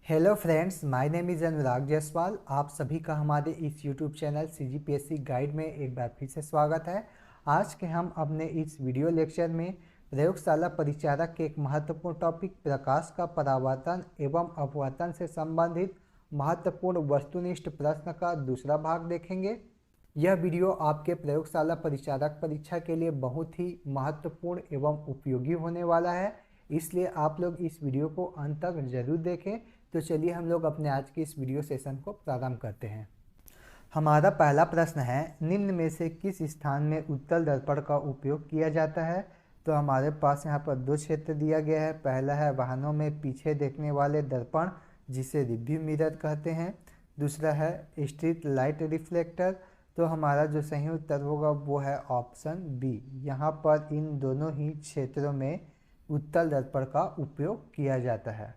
Hello friends, my name is Anurag Jaiswal. आप सभी का हमारे इस यूट्यूब चैनल सीजीपीएससी गाइड में एक बार फिर से स्वागत है। आज के हम अपने इस वीडियो लेक्चर में प्रयोगशाला परिचारक के एक महत्वपूर्ण टॉपिक प्रकाश का परावर्तन एवं अपवर्तन से संबंधित महत्वपूर्ण वस्तुनिष्ठ प्रश्न का दूसरा भाग देखेंगे। यह वीडियो आपके प्रयोगशाला परिचारक परीक्षा के लिए बहुत ही महत्वपूर्ण एवं उपयोगी होने वाला है, इसलिए आप लोग इस वीडियो को अंत तक जरूर देखें। तो चलिए हम लोग अपने आज के इस वीडियो सेशन को प्रारंभ करते हैं। हमारा पहला प्रश्न है, निम्न में से किस स्थान में उत्तल दर्पण का उपयोग किया जाता है। तो हमारे पास यहाँ पर दो क्षेत्र दिया गया है। पहला है वाहनों में पीछे देखने वाले दर्पण, जिसे रिव्यू मिरर कहते हैं। दूसरा है स्ट्रीट लाइट रिफ्लेक्टर। तो हमारा जो सही उत्तर होगा वो है ऑप्शन बी। यहाँ पर इन दोनों ही क्षेत्रों में उत्तल दर्पण का उपयोग किया जाता है।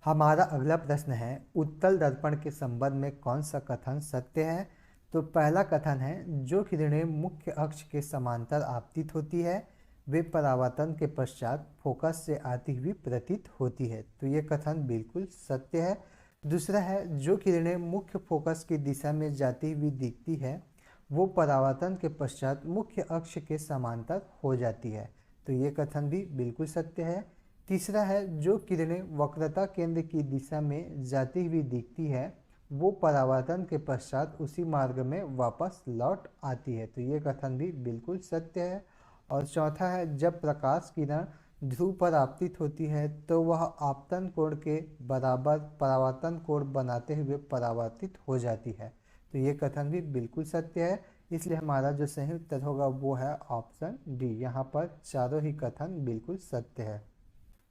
हमारा अगला प्रश्न है, उत्तल दर्पण के संबंध में कौन सा कथन सत्य है। तो पहला कथन है, जो किरणें मुख्य अक्ष के समांतर आपतित होती है वे परावर्तन के पश्चात फोकस से आती हुई प्रतीत होती है। तो ये कथन बिल्कुल सत्य है। दूसरा है, जो किरणें मुख्य फोकस की दिशा में जाती हुई दिखती है वो परावर्तन के पश्चात मुख्य अक्ष के समांतर हो जाती है। तो ये कथन भी बिल्कुल सत्य है। तीसरा है, जो किरणें वक्रता केंद्र की दिशा में जाती हुई दिखती है वो परावर्तन के पश्चात उसी मार्ग में वापस लौट आती है। तो ये कथन भी बिल्कुल सत्य है। और चौथा है, जब प्रकाश किरण ध्रुव पर आपतित होती है तो वह आपतन कोण के बराबर परावर्तन कोण बनाते हुए परावर्तित हो जाती है। तो ये कथन भी बिल्कुल सत्य है। इसलिए हमारा जो सही उत्तर होगा वो है ऑप्शन डी। यहाँ पर चारों ही कथन बिल्कुल सत्य है।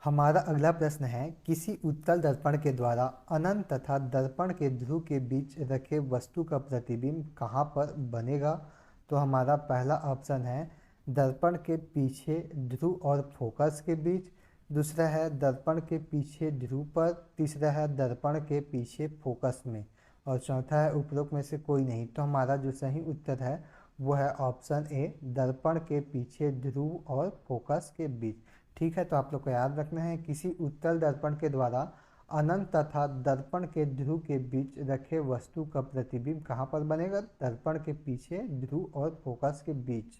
हमारा अगला प्रश्न है, किसी उत्तल दर्पण के द्वारा अनंत तथा दर्पण के ध्रुव के बीच रखे वस्तु का प्रतिबिंब कहाँ पर बनेगा। तो हमारा पहला ऑप्शन है दर्पण के पीछे ध्रुव और फोकस के बीच। दूसरा है दर्पण के पीछे ध्रुव पर। तीसरा है दर्पण के पीछे फोकस में। और चौथा है उपरोक्त में से कोई नहीं। तो हमारा जो सही उत्तर है वो है ऑप्शन ए, दर्पण के पीछे ध्रुव और फोकस के बीच। ठीक है, तो आप लोग को याद रखना है, किसी उत्तल दर्पण के द्वारा अनंत तथा दर्पण के ध्रुव के बीच रखे वस्तु का प्रतिबिंब कहाँ पर बनेगा, दर्पण के पीछे ध्रुव और फोकस के बीच।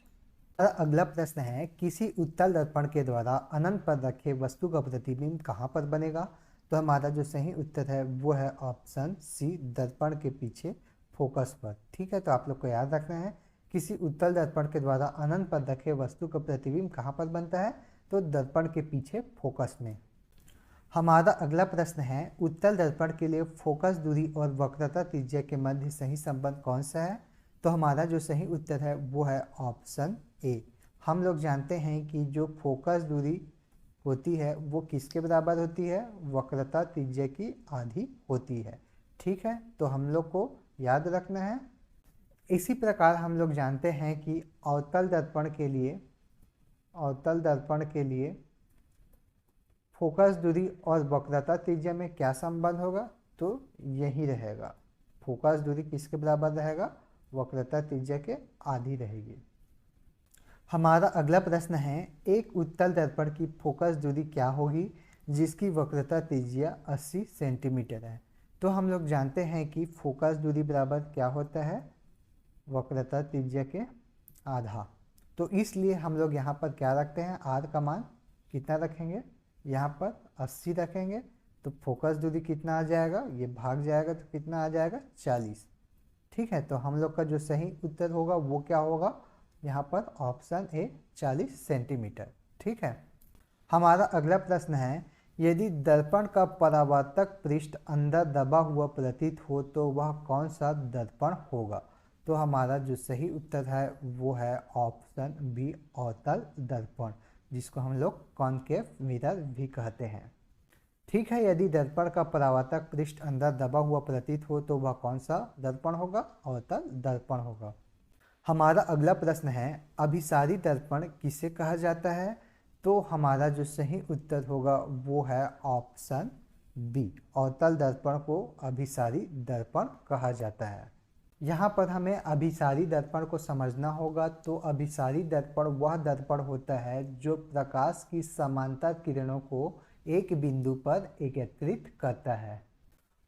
अगला प्रश्न है, किसी उत्तल दर्पण के द्वारा अनंत पर रखे वस्तु का प्रतिबिंब कहाँ पर बनेगा। तो हमारा जो सही उत्तर है वो है ऑप्शन सी, दर्पण के पीछे फोकस पर। ठीक है, तो आप लोग को याद रखना है, किसी उत्तल दर्पण के द्वारा अनंत पर रखे वस्तु का प्रतिबिंब कहाँ पर बनता है, तो दर्पण के पीछे फोकस में। हमारा अगला प्रश्न है, उत्तल दर्पण के लिए फोकस दूरी और वक्रता त्रिज्या के मध्य सही संबंध कौन सा है। तो हमारा जो सही उत्तर है वो है ऑप्शन ए। हम लोग जानते हैं कि जो फोकस दूरी होती है वो किसके बराबर होती है, वक्रता त्रिज्या की आधी होती है। ठीक है, तो हम लोग को याद रखना है। इसी प्रकार हम लोग जानते हैं कि अवतल दर्पण के लिए फोकस दूरी और वक्रता त्रिज्या में क्या संबंध होगा, तो यही रहेगा। फोकस दूरी किसके बराबर रहेगा, वक्रता त्रिज्या के आधी रहेगी। हमारा अगला प्रश्न है, एक उत्तल दर्पण की फोकस दूरी क्या होगी जिसकी वक्रता त्रिज्या 80 सेंटीमीटर है। तो हम लोग जानते हैं कि फोकस दूरी बराबर क्या होता है, वक्रता त्रिज्या के आधा। तो इसलिए हम लोग यहाँ पर क्या रखते हैं, आर का मान कितना रखेंगे, यहाँ पर 80 रखेंगे। तो फोकस दूरी कितना आ जाएगा, ये भाग जाएगा तो कितना आ जाएगा, 40। ठीक है, तो हम लोग का जो सही उत्तर होगा वो क्या होगा, यहाँ पर ऑप्शन ए, 40 सेंटीमीटर। ठीक है। हमारा अगला प्रश्न है, यदि दर्पण का परावर्तक पृष्ठ अंदर दबा हुआ प्रतीत हो तो वह कौन सा दर्पण होगा। तो हमारा जो सही उत्तर है वो है ऑप्शन बी, अवतल दर्पण, जिसको हम लोग कॉनकेव मिरर भी कहते हैं। ठीक है, यदि दर्पण का परावर्तक पृष्ठ अंदर दबा हुआ प्रतीत हो तो वह कौन सा दर्पण होगा, अवतल दर्पण होगा। हमारा अगला प्रश्न है, अभिसारी दर्पण किसे कहा जाता है। तो हमारा जो सही उत्तर होगा वो है ऑप्शन बी, अवतल दर्पण को अभिसारी दर्पण कहा जाता है। यहाँ पर हमें अभिसारी दर्पण को समझना होगा। तो अभिसारी दर्पण वह दर्पण होता है जो प्रकाश की समांतर किरणों को एक बिंदु पर एकत्रित करता है।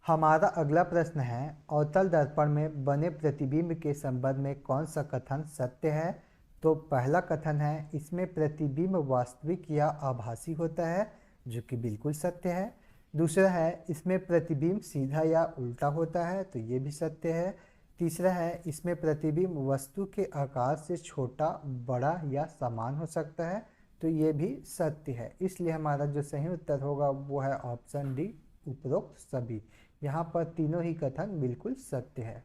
हमारा अगला प्रश्न है, अवतल दर्पण में बने प्रतिबिंब के संबंध में कौन सा कथन सत्य है? तो पहला कथन है, इसमें प्रतिबिंब वास्तविक या आभासी होता है, जो कि बिल्कुल सत्य है। दूसरा है, इसमें प्रतिबिंब सीधा या उल्टा होता है, तो ये भी सत्य है। तीसरा है, इसमें प्रतिबिंब वस्तु के आकार से छोटा, बड़ा या समान हो सकता है, तो ये भी सत्य है। इसलिए हमारा जो सही उत्तर होगा वो है ऑप्शन डी, उपरोक्त सभी। यहाँ पर तीनों ही कथन बिल्कुल सत्य है।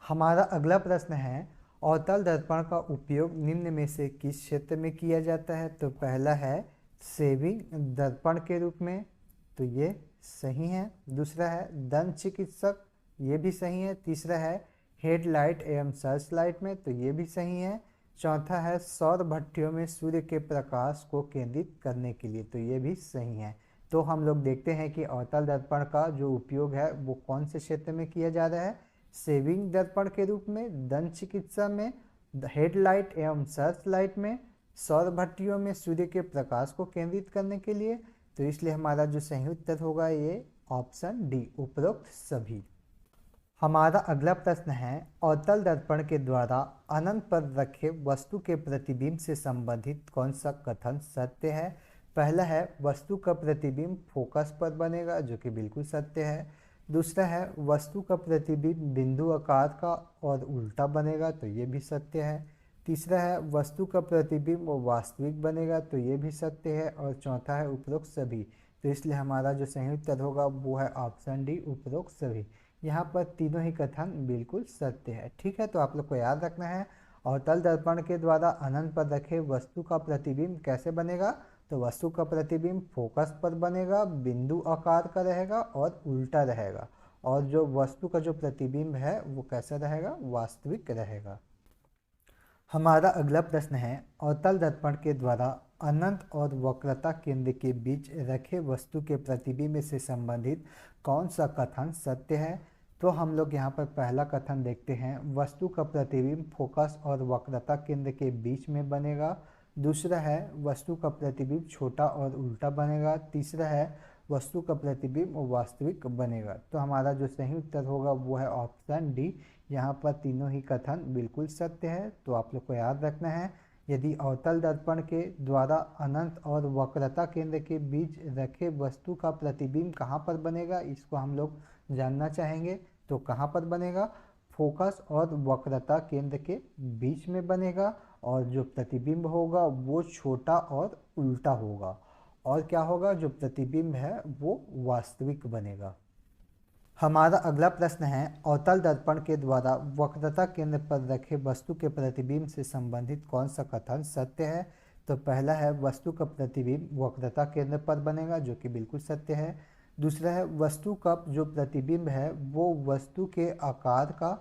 हमारा अगला प्रश्न है, अवतल दर्पण का उपयोग निम्न में से किस क्षेत्र में किया जाता है? तो पहला है सेविंग दर्पण के रूप में, तो ये सही है। दूसरा है दंत चिकित्सक, ये भी सही है। तीसरा है हेडलाइट एवं सर्च लाइट में, तो ये भी सही है। चौथा है सौर भट्टियों में सूर्य के प्रकाश को केंद्रित करने के लिए, तो ये भी सही है। तो हम लोग देखते हैं कि अवतल दर्पण का जो उपयोग है वो कौन से क्षेत्र में किया जा रहा है। सेविंग दर्पण के रूप में, दंत चिकित्सा में, हेडलाइट एवं सर्च लाइट में, सौर भट्टियों में सूर्य के प्रकाश को केंद्रित करने के लिए। तो इसलिए हमारा जो सही उत्तर होगा ये ऑप्शन डी, उपरोक्त सभी। हमारा अगला प्रश्न है, अवतल दर्पण के द्वारा अनंत पर रखे वस्तु के प्रतिबिंब से संबंधित कौन सा कथन सत्य है? पहला है वस्तु का प्रतिबिंब फोकस पर बनेगा, जो कि बिल्कुल सत्य है। दूसरा है वस्तु का प्रतिबिंब बिंदु आकार का और उल्टा बनेगा, तो ये भी सत्य है। तीसरा है वस्तु का प्रतिबिंब वास्तविक बनेगा, तो ये भी सत्य है। और चौथा है उपरोक्त सभी। तो इसलिए हमारा जो सही उत्तर होगा वो है ऑप्शन डी, उपरोक्त सभी। यहाँ पर तीनों ही कथन बिल्कुल सत्य है। ठीक है, तो आप लोग को याद रखना है, अवतल दर्पण के द्वारा अनंत पर रखे वस्तु का प्रतिबिंब कैसे बनेगा? तो वस्तु का प्रतिबिंब फोकस पर बनेगा, बिंदु आकार का रहेगा और उल्टा रहेगा। और जो वस्तु का जो प्रतिबिंब है वो कैसा रहेगा? वास्तविक रहेगा। हमारा अगला प्रश्न है, अवतल दर्पण के द्वारा अनंत और वक्रता केंद्र के बीच रखे वस्तु के प्रतिबिंब से संबंधित कौन सा कथन सत्य है? तो हम लोग यहाँ पर पहला कथन देखते हैं, वस्तु का प्रतिबिंब फोकस और वक्रता केंद्र के बीच में बनेगा। दूसरा है वस्तु का प्रतिबिंब छोटा और उल्टा बनेगा। तीसरा है वस्तु का प्रतिबिंब वास्तविक बनेगा। तो हमारा जो सही उत्तर होगा वो है ऑप्शन डी। यहाँ पर तीनों ही कथन बिल्कुल सत्य है। तो आप लोग को याद रखना है, यदि अवतल दर्पण के द्वारा अनंत और वक्रता केंद्र के बीच रखे वस्तु का प्रतिबिंब कहाँ पर बनेगा, इसको हम लोग जानना चाहेंगे। तो कहाँ पर बनेगा? फोकस और वक्रता केंद्र के बीच में बनेगा। और जो प्रतिबिंब होगा वो छोटा और उल्टा होगा। और क्या होगा? जो प्रतिबिंब है वो वास्तविक बनेगा। हमारा अगला प्रश्न है, अवतल दर्पण के द्वारा वक्रता केंद्र पर रखे वस्तु के प्रतिबिंब से संबंधित कौन सा कथन सत्य है? तो पहला है वस्तु का प्रतिबिंब वक्रता केंद्र पर बनेगा, जो कि बिल्कुल सत्य है। दूसरा है वस्तु का जो प्रतिबिंब है वो वस्तु के आकार का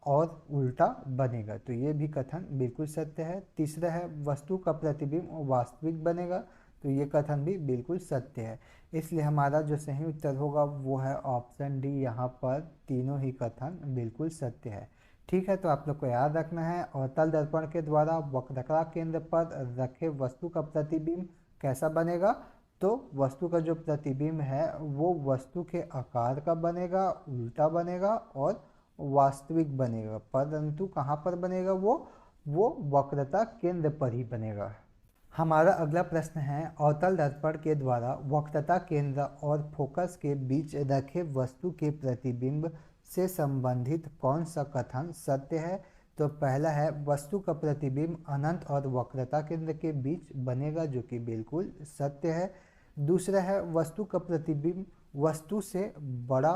और उल्टा बनेगा, तो ये भी कथन बिल्कुल सत्य है। तीसरा है वस्तु का प्रतिबिंब वास्तविक बनेगा, तो ये कथन भी बिल्कुल सत्य है। इसलिए हमारा जो सही उत्तर होगा वो है ऑप्शन डी। यहाँ पर तीनों ही कथन बिल्कुल सत्य है। ठीक है, तो आप लोग को याद रखना है, अवतल दर्पण के द्वारा वक्रता केंद्र पर रखे वस्तु का प्रतिबिंब कैसा बनेगा? तो वस्तु का जो प्रतिबिंब है वो वस्तु के आकार का बनेगा, उल्टा बनेगा और वास्तविक बनेगा। परंतु कहाँ पर बनेगा? वो वक्रता केंद्र पर ही बनेगा। हमारा अगला प्रश्न है, अवतल दर्पण के द्वारा वक्रता केंद्र और फोकस के बीच रखे वस्तु के प्रतिबिंब से संबंधित कौन सा कथन सत्य है? तो पहला है वस्तु का प्रतिबिंब अनंत और वक्रता केंद्र के बीच बनेगा, जो कि बिल्कुल सत्य है। दूसरा है वस्तु का प्रतिबिंब वस्तु से बड़ा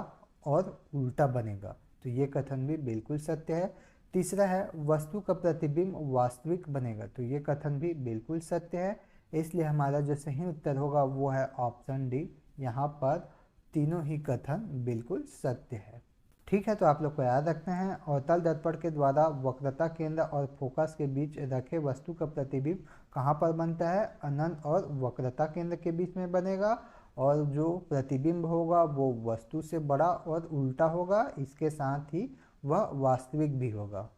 और उल्टा बनेगा, तो ये कथन भी बिल्कुल सत्य है। तीसरा है वस्तु का प्रतिबिंब वास्तविक बनेगा, तो ये कथन भी बिल्कुल सत्य है। इसलिए हमारा जो सही उत्तर होगा वो है ऑप्शन डी। यहाँ पर तीनों ही कथन बिल्कुल सत्य है। ठीक है, तो आप लोग को याद रखना है, अवतल दर्पण के द्वारा वक्रता केंद्र और फोकस के बीच रखे वस्तु का प्रतिबिंब कहाँ पर बनता है? अनंत और वक्रता केंद्र के बीच में बनेगा। और जो प्रतिबिंब होगा वो वस्तु से बड़ा और उल्टा होगा, इसके साथ ही वह वास्तविक भी होगा।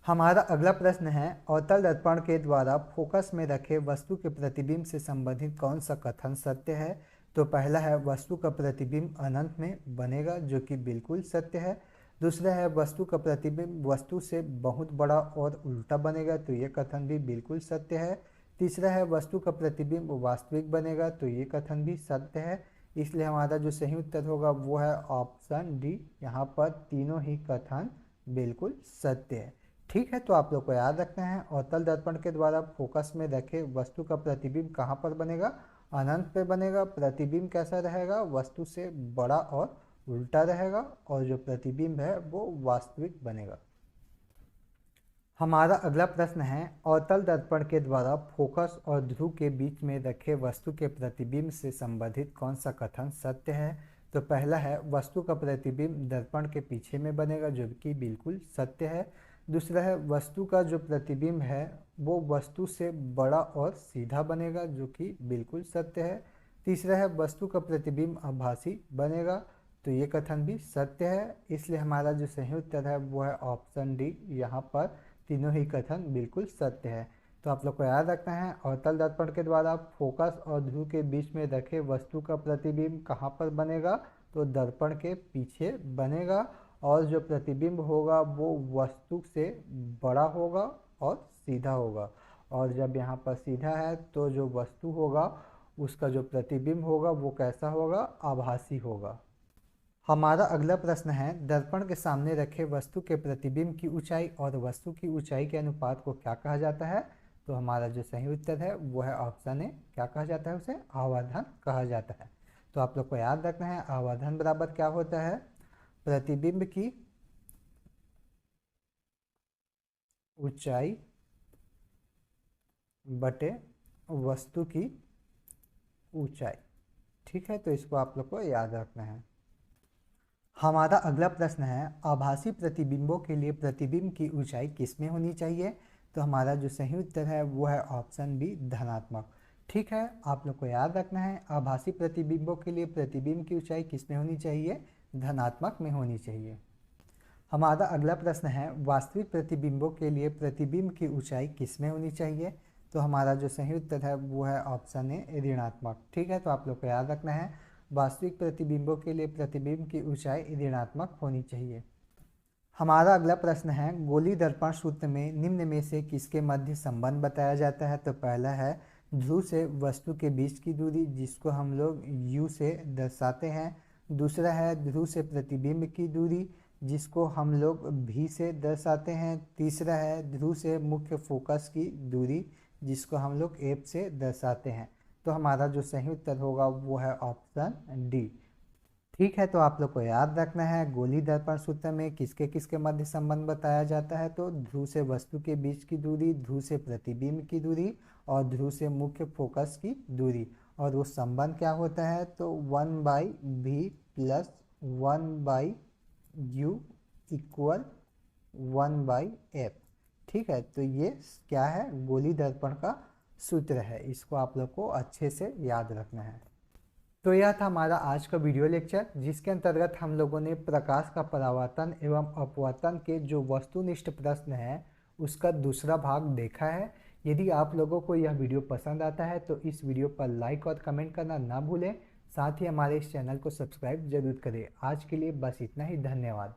हमारा अगला प्रश्न है, अवतल दर्पण के द्वारा फोकस में रखे वस्तु के प्रतिबिंब से संबंधित कौन सा कथन सत्य है। तो पहला है वस्तु का प्रतिबिंब अनंत में बनेगा, जो कि बिल्कुल सत्य है। दूसरा है वस्तु का प्रतिबिंब वस्तु से बहुत बड़ा और उल्टा बनेगा, तो ये कथन भी बिल्कुल सत्य है। तीसरा है वस्तु का प्रतिबिंब वास्तविक बनेगा, तो ये कथन भी सत्य है। इसलिए हमारा जो सही उत्तर होगा वो है ऑप्शन डी। यहाँ पर तीनों ही कथन बिल्कुल सत्य है। ठीक है, तो आप लोग को याद रखना है, अवतल दर्पण के द्वारा फोकस में रखे वस्तु का प्रतिबिंब कहाँ पर बनेगा, अनंत पे बनेगा। प्रतिबिंब कैसा रहेगा, वस्तु से बड़ा और उल्टा रहेगा, और जो प्रतिबिंब है वो वास्तविक बनेगा। हमारा अगला प्रश्न है, अवतल दर्पण के द्वारा फोकस और ध्रुव के बीच में रखे वस्तु के प्रतिबिंब से संबंधित कौन सा कथन सत्य है। तो पहला है वस्तु का प्रतिबिंब दर्पण के पीछे में बनेगा, जो कि बिल्कुल सत्य है। दूसरा है वस्तु का जो प्रतिबिंब है वो वस्तु से बड़ा और सीधा बनेगा, जो कि बिल्कुल सत्य है। तीसरा है वस्तु का प्रतिबिंब आभासी बनेगा, तो ये कथन भी सत्य है। इसलिए हमारा जो सही उत्तर है वो है ऑप्शन डी। यहाँ पर तीनों ही कथन बिल्कुल सत्य है। तो आप लोग को याद रखना है, अवतल दर्पण के द्वारा फोकस और ध्रुव के बीच में रखे वस्तु का प्रतिबिंब कहाँ पर बनेगा, तो दर्पण के पीछे बनेगा, और जो प्रतिबिंब होगा वो वस्तु से बड़ा होगा और सीधा होगा। और जब यहाँ पर सीधा है तो जो वस्तु होगा उसका जो प्रतिबिंब होगा वो कैसा होगा, आभासी होगा। हमारा अगला प्रश्न है, दर्पण के सामने रखे वस्तु के प्रतिबिंब की ऊंचाई और वस्तु की ऊंचाई के अनुपात को क्या कहा जाता है। तो हमारा जो सही उत्तर है वो है ऑप्शन ए। क्या कहा जाता है, उसे आवर्धन कहा जाता है। तो आप लोग को याद रखना है, आवर्धन बराबर क्या होता है, प्रतिबिंब की ऊंचाई बटे वस्तु की ऊंचाई। ठीक है, तो इसको आप लोग को याद रखना है। हमारा अगला प्रश्न है, आभासी प्रतिबिंबों के लिए प्रतिबिंब की ऊंचाई किसमें होनी चाहिए। तो हमारा जो सही उत्तर है वो है ऑप्शन बी, धनात्मक। ठीक है, आप लोग को याद रखना है, आभासी प्रतिबिंबों के लिए प्रतिबिंब की ऊंचाई किसमें होनी चाहिए, धनात्मक में होनी चाहिए। हमारा अगला प्रश्न है, वास्तविक प्रतिबिंबों के लिए प्रतिबिंब की ऊंचाई किसमें होनी चाहिए। तो हमारा जो सही उत्तर है वो है ऑप्शन ए, ऋणात्मक। ठीक है, तो आप लोग को याद रखना है, वास्तविक प्रतिबिंबों के लिए प्रतिबिंब की ऊंचाई ऋणात्मक होनी चाहिए। हमारा अगला प्रश्न है, गोली दर्पण सूत्र में निम्न में से किसके मध्य संबंध बताया जाता है। तो पहला है ध्रुव से वस्तु के बीच की दूरी, जिसको हम लोग u से दर्शाते हैं। दूसरा है ध्रुव से प्रतिबिंब की दूरी, जिसको हम लोग v से दर्शाते हैं। तीसरा है ध्रुव से मुख्य फोकस की दूरी, जिसको हम लोग f से दर्शाते हैं। तो हमारा जो सही उत्तर होगा वो है ऑप्शन डी। ठीक है, तो आप लोग को याद रखना है, गोली दर्पण सूत्र में किसके किसके मध्य संबंध बताया जाता है। तो ध्रुव से वस्तु के बीच की दूरी, ध्रुव से प्रतिबिंब की दूरी, और ध्रुव से मुख्य फोकस की दूरी। और वो संबंध क्या होता है, तो 1/v plus 1/u equal 1/f। ठीक है, तो ये क्या है, गोली दर्पण का सूत्र है। इसको आप लोग को अच्छे से याद रखना है। तो यह था हमारा आज का वीडियो लेक्चर, जिसके अंतर्गत हम लोगों ने प्रकाश का परावर्तन एवं अपवर्तन के जो वस्तुनिष्ठ प्रश्न हैं उसका दूसरा भाग देखा है। यदि आप लोगों को यह वीडियो पसंद आता है तो इस वीडियो पर लाइक और कमेंट करना ना भूलें। साथ ही हमारे इस चैनल को सब्सक्राइब जरूर करें। आज के लिए बस इतना ही, धन्यवाद।